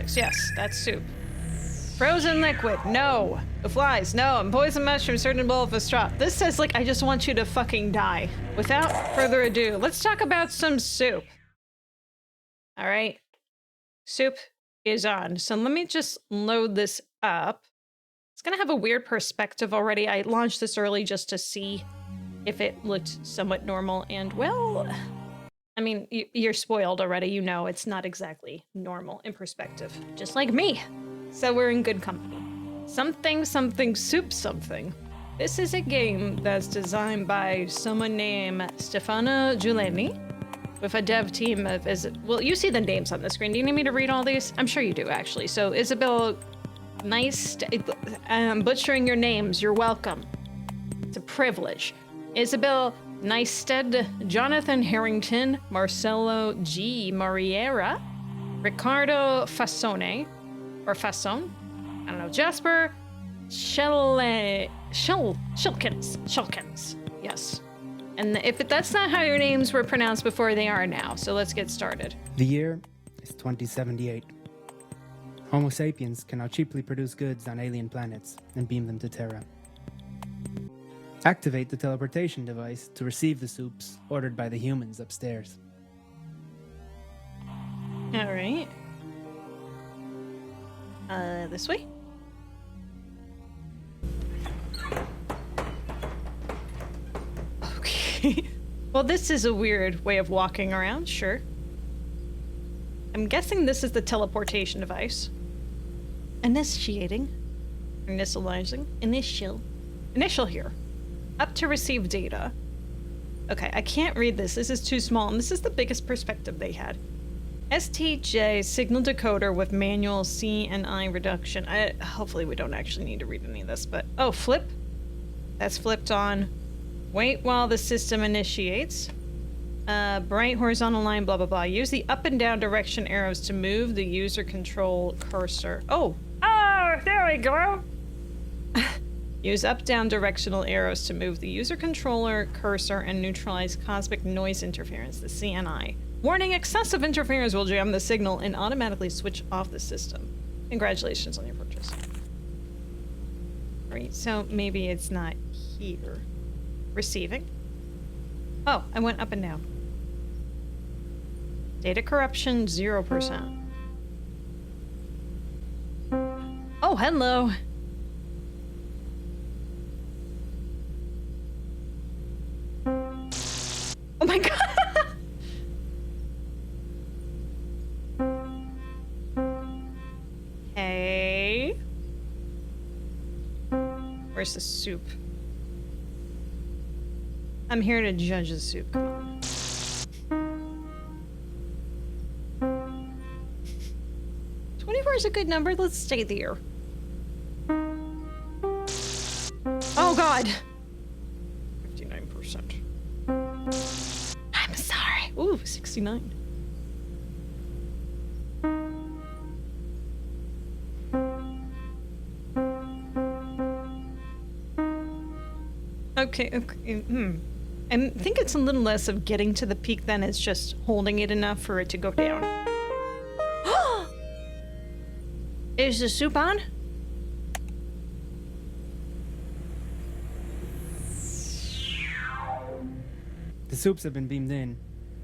Jinx, yes, that's soup. Frozen liquid, no. The flies, no. And poison mushroom, certain bowl of a straw. This says, like, I just want you to fucking die. Without further ado, let's talk about some soup. All right. Soup is on. So let me just load this up. It's gonna have a weird perspective already. I launched this early just to see if it looked somewhat normal. And, well, I mean, you're spoiled already. You know it's not exactly normal in perspective. Just like me. So we're in good company. Something, something, soup, something. This is a game that's designed by someone named Stefano Gualeni with a dev team of, well, you see the names on the screen. Do you need me to read all these? I'm sure you do, actually. So Isabel, nice, butchering your names, you're welcome. It's a privilege. Isabel Neisted, Jonathan Harrington, Marcelo G. Mariera, Ricardo Fassone, or Fasson, I don't know, Jasper Shilkins, yes. And if that's not how your names were pronounced before, they are now, so let's get started. The year is 2078. Homo sapiens can now cheaply produce goods on alien planets and beam them to Terra. Activate the teleportation device to receive the soups ordered by the humans upstairs. All right. This way? Okay. Well, this is a weird way of walking around, sure. I'm guessing this is the teleportation device. Initiating. Initializing. Initial here. Up to receive data. Okay, I can't read this. This is too small, and this is the biggest perspective they had. STJ signal decoder with manual C and I reduction. Hopefully we don't actually need to read any of this, but oh, flip. That's flipped on. Wait while the system initiates. Bright horizontal line, blah, blah, blah. Use the up and down direction arrows to move the user control cursor. Oh, there we go. Use up-down directional arrows to move the user controller cursor and neutralize cosmic noise interference, the CNI. Warning, excessive interference will jam the signal and automatically switch off the system. Congratulations on your purchase. Alright, so maybe it's not here. Receiving. Oh, I went up and down. Data corruption, 0%. Oh, hello. Oh my god! Hey. Where's the soup? I'm here to judge the soup, come on. 24 is a good number, let's stay there. Oh god! 59%. I'm sorry. Ooh, 69. Okay, I think it's a little less of getting to the peak than it's just holding it enough for it to go down. Is the soup on? The soups have been beamed in,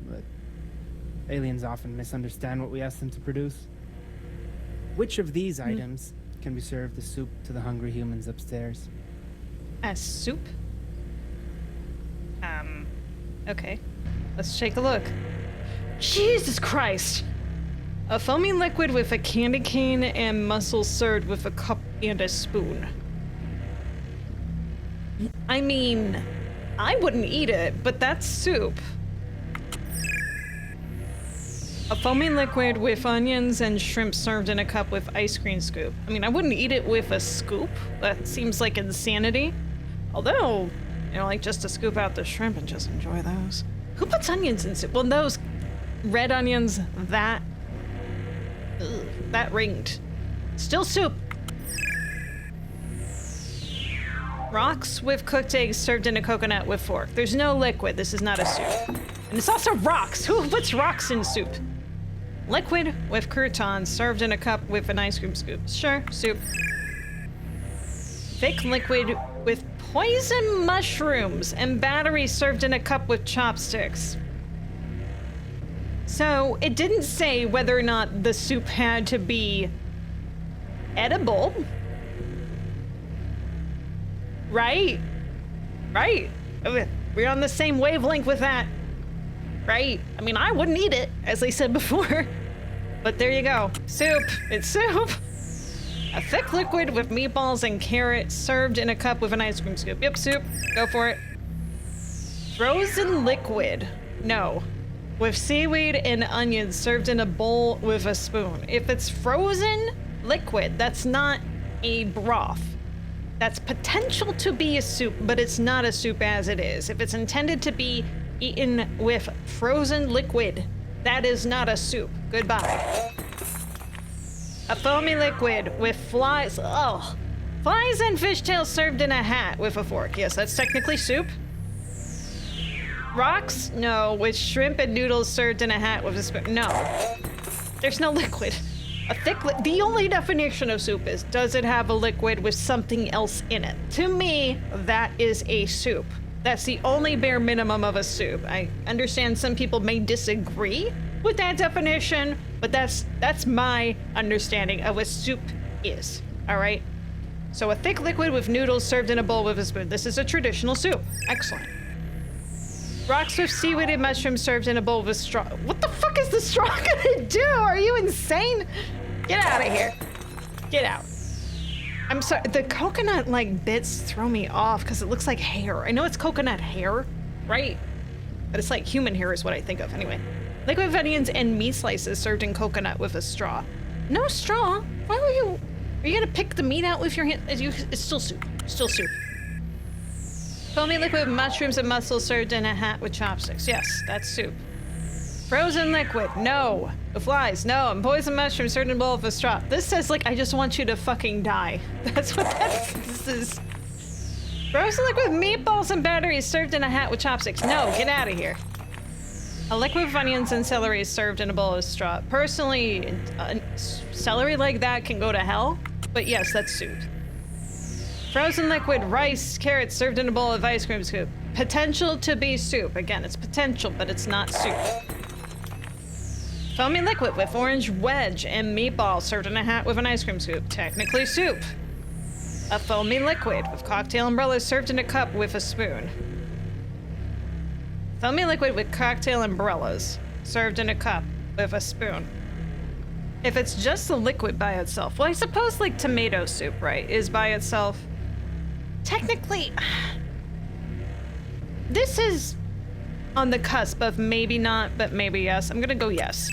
but aliens often misunderstand what we ask them to produce. Which of these items can we serve the soup to the hungry humans upstairs? As soup? Okay. Let's take a look. Jesus Christ! A foamy liquid with a candy cane and mussels served with a cup and a spoon. I mean, I wouldn't eat it, but that's soup. A foamy liquid with onions and shrimp served in a cup with ice cream scoop. I mean, I wouldn't eat it with a scoop. That seems like insanity. Although, you know, like just to scoop out the shrimp and just enjoy those. Who puts onions in soup? Well, those red onions, that ringed. Still soup. Rocks with cooked eggs served in a coconut with fork. There's no liquid. This is not a soup. And it's also rocks. Who puts rocks in soup? liquid with croutons served in a cup with an ice cream scoop. Sure, soup. Thick liquid with poison mushrooms and batteries served in a cup with chopsticks. So it didn't say whether or not the soup had to be edible. Right? Right. We're on the same wavelength with that. Right? I mean, I wouldn't eat it, as I said before. But there you go. Soup. It's soup. A thick liquid with meatballs and carrots served in a cup with an ice cream scoop. Yep, soup. Go for it. Frozen liquid. No. With seaweed and onions served in a bowl with a spoon. If it's frozen liquid, that's not a broth. That's potential to be a soup, but it's not a soup as it is. If it's intended to be eaten with frozen liquid, that is not a soup. Goodbye. A foamy liquid with flies. Oh, flies and fishtails served in a hat with a fork. Yes, that's technically soup. Rocks? No, with shrimp and noodles served in a hat with a spoon. No, there's no liquid. A thick the only definition of soup is, does it have a liquid with something else in it? To me, that is a soup. That's the only bare minimum of a soup. I understand some people may disagree with that definition, but that's my understanding of what soup is, all right? So a thick liquid with noodles served in a bowl with a spoon. This is a traditional soup. Excellent. Rocks with seaweed and mushrooms served in a bowl with straw. What the fuck is the straw gonna do? Are you insane? Get out of here. Get out. I'm sorry, the coconut like bits throw me off because it looks like hair. I know it's coconut hair, right? But it's like human hair is what I think of anyway. Liquid with onions and meat slices served in coconut with a straw. No straw? Why were you? Are you gonna pick the meat out with your hand? It's still soup. Still soup. Foamy liquid with mushrooms and mussels served in a hat with chopsticks. Yes, that's soup. Frozen liquid. No. The flies. No. And poison mushrooms served in a bowl with a straw. This says like I just want you to fucking die. That's what this is. Frozen liquid with meatballs and batteries served in a hat with chopsticks. No, get out of here. A liquid with onions and celery served in a bowl of straw. Personally, celery like that can go to hell, but yes, that's soup. Frozen liquid, rice, carrots served in a bowl of ice cream scoop. Potential to be soup. Again, it's potential, but it's not soup. Foamy liquid with orange wedge and meatballs served in a hat with an ice cream scoop. Technically soup. A foamy liquid with cocktail umbrellas served in a cup with a spoon. Foamy liquid with cocktail umbrellas served in a cup with a spoon. If it's just the liquid by itself, well, I suppose like tomato soup, right, is by itself. Technically, this is on the cusp of maybe not, but maybe yes. I'm gonna go yes.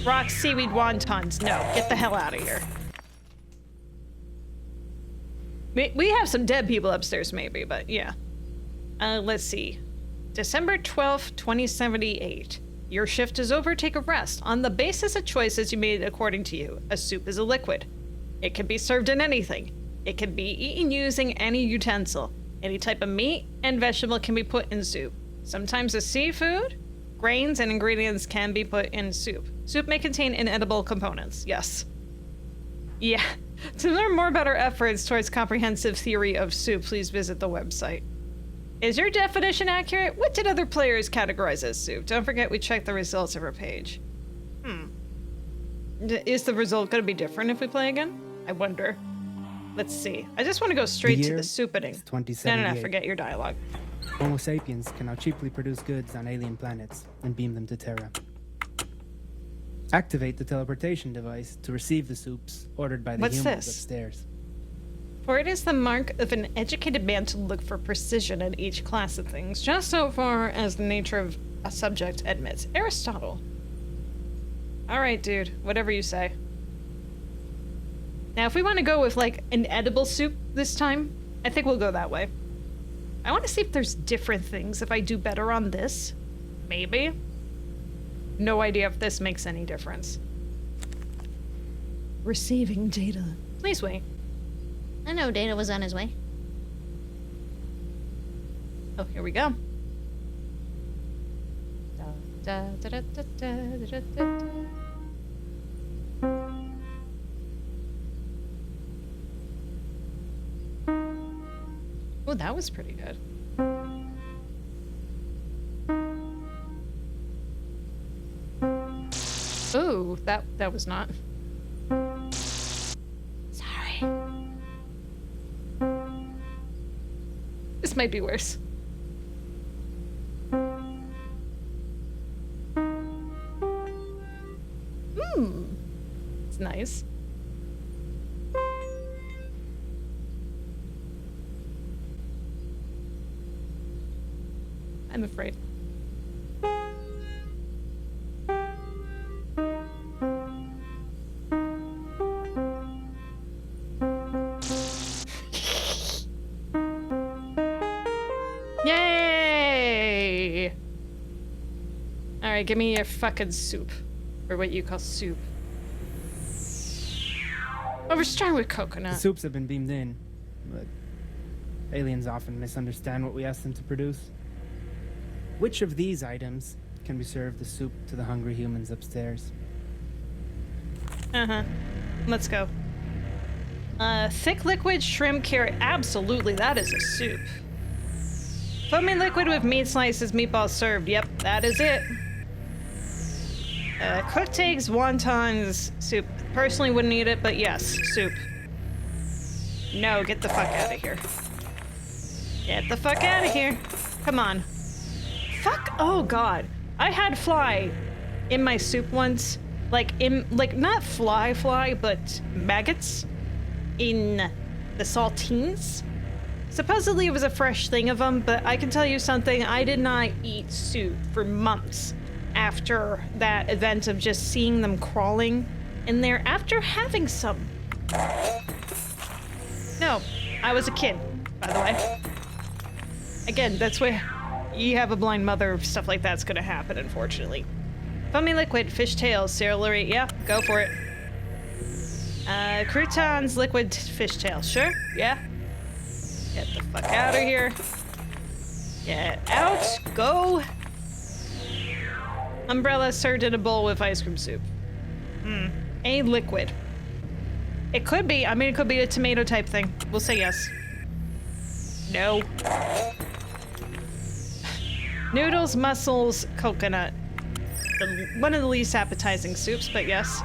Rocks, seaweed, wontons. No, get the hell out of here. We have some dead people upstairs maybe, but yeah. Let's see. December 12th, 2078. Your shift is over, take a rest. On the basis of choices you made according to you, a soup is a liquid. It can be served in anything. It can be eaten using any utensil. Any type of meat and vegetable can be put in soup. Sometimes the seafood, grains, and ingredients can be put in soup. Soup may contain inedible components. Yes. Yeah. To learn more about our efforts towards comprehensive theory of soup, please visit the website. Is your definition accurate? What did other players categorize as soup? Don't forget we checked the results of our page. Is the result going to be different if we play again? I wonder. Let's see. I just want to go straight to the soupening. No, forget your dialogue. Homo sapiens can now cheaply produce goods on alien planets and beam them to Terra. Activate the teleportation device to receive the soups ordered by the humans upstairs. For it is the mark of an educated man to look for precision in each class of things, just so far as the nature of a subject admits. Aristotle. Alright, dude. Whatever you say. Now, if we want to go with, like, an edible soup this time, I think we'll go that way. I want to see if there's different things if I do better on this. Maybe. No idea if this makes any difference. Receiving data. Please wait. I know Data was on his way. Oh, here we go. Da, da, da, da, da, da, da, da. Oh, that was pretty good. Ooh, that was not. Sorry. This might be worse. It's nice. I'm afraid. Yay! Alright, give me your fucking soup. Or what you call soup. Oh, we're starting with coconut. The soups have been beamed in, but aliens often misunderstand what we ask them to produce. Which of these items can be served as soup to the hungry humans upstairs? Uh-huh. Let's go. Thick liquid shrimp carrot. Absolutely, that is a soup. Foamy liquid with meat slices, meatballs served. Yep, that is it. Cooked eggs, wontons, soup. Personally wouldn't eat it, but yes, soup. No, get the fuck out of here. Get the fuck out of here. Come on. Fuck, oh god. I had fly in my soup once. Like, not fly, but maggots in the saltines. Supposedly it was a fresh thing of them, but I can tell you something, I did not eat soup for months after that event of just seeing them crawling in there after having some. No, I was a kid, by the way. Again, that's where you have a blind mother, stuff like that's gonna happen, unfortunately. Foamy liquid, fish tails, celery, yeah, go for it. Croutons, liquid fish tail, sure, yeah. Get the fuck out of here. Get out, go. Umbrella served in a bowl with ice cream soup. A liquid. It could be, I mean, it could be a tomato type thing. We'll say yes. No. Noodles, mussels, coconut. One of the least appetizing soups, but yes.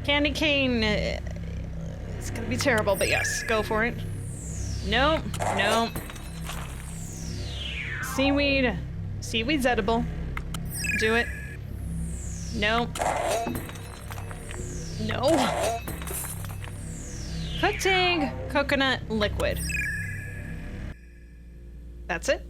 Candy cane, it's gonna be terrible, but yes, go for it. No, no. Seaweed. Seaweed's edible. Do it. No. No. Cooked egg, coconut, liquid. That's it.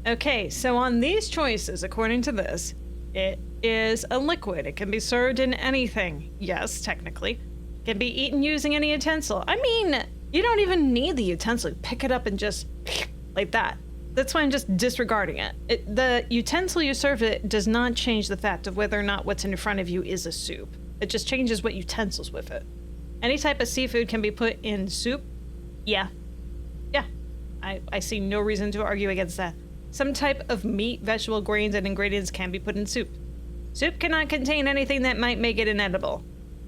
Okay, so on these choices, according to this, it is a liquid. It can be served in anything. Yes, technically. It can be eaten using any utensil. I mean, you don't even need the utensil. You pick it up and just like that. That's why I'm just disregarding it. The utensil you serve it does not change the fact of whether or not what's in front of you is a soup. It just changes what utensils with it. Any type of seafood can be put in soup. Yeah. Yeah. I see no reason to argue against that. Some type of meat, vegetable, grains, and ingredients can be put in soup. Soup cannot contain anything that might make it inedible.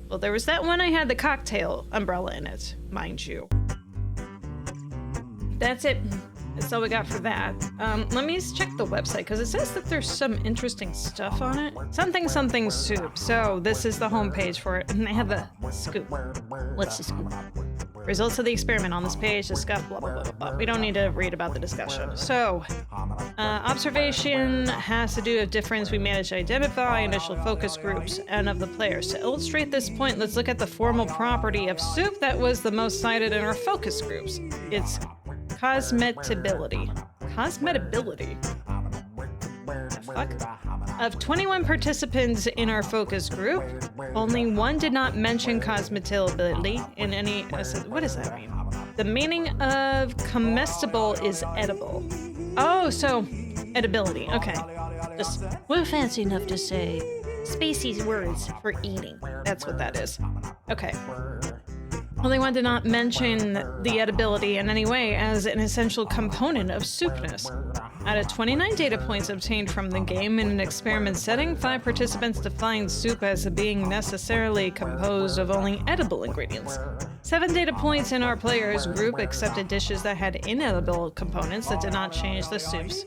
Well, there was that one I had the cocktail umbrella in it, mind you. That's it. That's all we got for that. Let me check the website, because it says that there's some interesting stuff on it. Something something soup. So this is the homepage for it, and they have the scoop. What's the scoop? Results of the experiment on this page, discuss blah, blah, blah, blah, blah. We don't need to read about the discussion. So, observation has to do with difference we managed to identify, initial focus groups, and of the players. To illustrate this point, let's look at the formal property of soup that was the most cited in our focus groups. It's cosmetability. Cosmetability? The fuck? Of 21 participants in our focus group, only one did not mention cosmetability in any... what does that mean? The meaning of comestible is edible. Oh, so edibility. Okay. Just, we're fancy enough to say spacey words for eating. That's what that is. Okay. Only one did not mention the edibility in any way as an essential component of soupness. Out of 29 data points obtained from the game in an experiment setting, 5 participants defined soup as being necessarily composed of only edible ingredients. 7 data points in our players group accepted dishes that had inedible components that did not change the soup's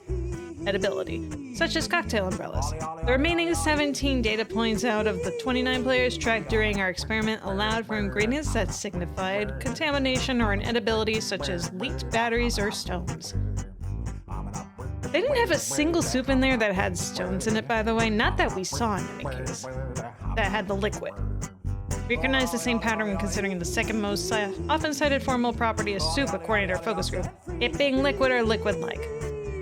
edibility, such as cocktail umbrellas. The remaining 17 data points out of the 29 players tracked during our experiment allowed for ingredients that signified contamination or inedibility, such as leaked batteries or stones. They didn't have a single soup in there that had stones in it, by the way, not that we saw in any case, that had the liquid. Recognize the same pattern when considering the second most often cited formal property of soup according to our focus group, it being liquid or liquid-like.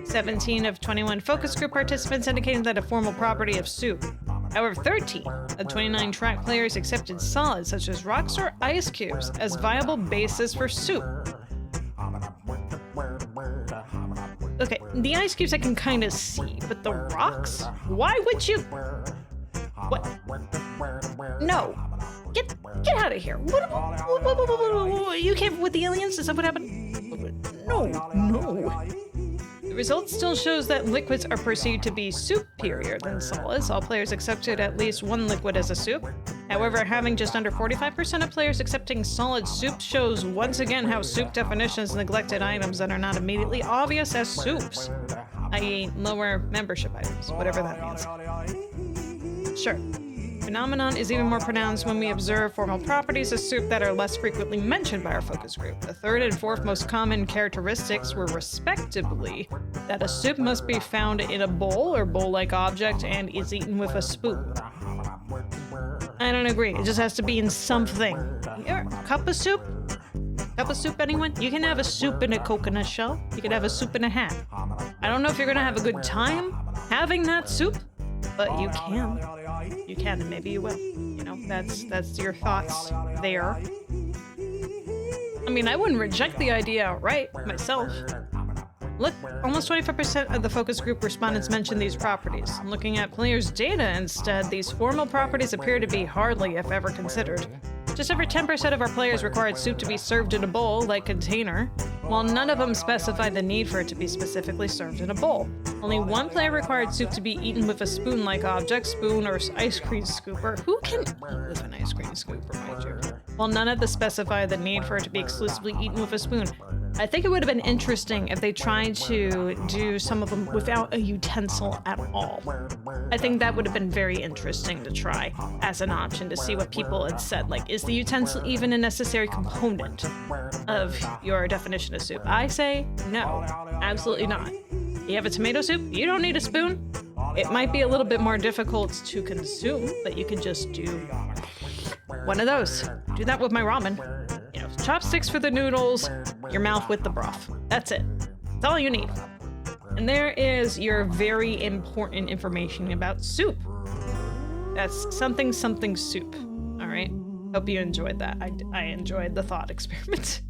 17 of 21 focus group participants indicated that a formal property of soup. However, 13 of 29 track players accepted solids such as rocks or ice cubes as viable bases for soup. Okay, the ice cubes I can kind of see, but the rocks? Why would you? What? No. Get out of here. What, you came with the aliens? Is that what happened? No. The result still shows that liquids are perceived to be superior than solids. All players accepted at least one liquid as a soup. However, having just under 45% of players accepting solid soup shows once again how soup definitions neglected items that are not immediately obvious as soups, i.e. lower membership items, whatever that means. Sure. Phenomenon is even more pronounced when we observe formal properties of soup that are less frequently mentioned by our focus group. The third and fourth most common characteristics were respectively that a soup must be found in a bowl or bowl-like object and is eaten with a spoon. I don't agree. It just has to be in something. Here, cup of soup? Cup of soup, anyone? You can have a soup in a coconut shell. You can have a soup in a hat. I don't know if you're gonna have a good time having that soup, but you can. You can, and maybe you will. You know, that's your thoughts there. I mean, I wouldn't reject the idea outright, myself. Look, almost 25% of the focus group respondents mentioned these properties. Looking at players' data instead, these formal properties appear to be hardly, if ever, considered. Just over 10% of our players required soup to be served in a bowl-like container, while none of them specified the need for it to be specifically served in a bowl. Only one player required soup to be eaten with a spoon-like object, spoon or ice cream scooper. Who can eat with an ice cream scooper, mind you? While none of them specified the need for it to be exclusively eaten with a spoon. I think it would have been interesting if they tried to do some of them without a utensil at all. I think that would have been very interesting to try as an option to see what people had said. Like, is the utensil even a necessary component of your definition of soup? I say no, absolutely not. You have a tomato soup, you don't need a spoon. It might be a little bit more difficult to consume, but you can just do one of those. Do that with my ramen. You know, chopsticks for the noodles, your mouth with the broth. That's it. That's all you need. And there is your very important information about soup. That's something soup. All right. Hope you enjoyed that. I enjoyed the thought experiment.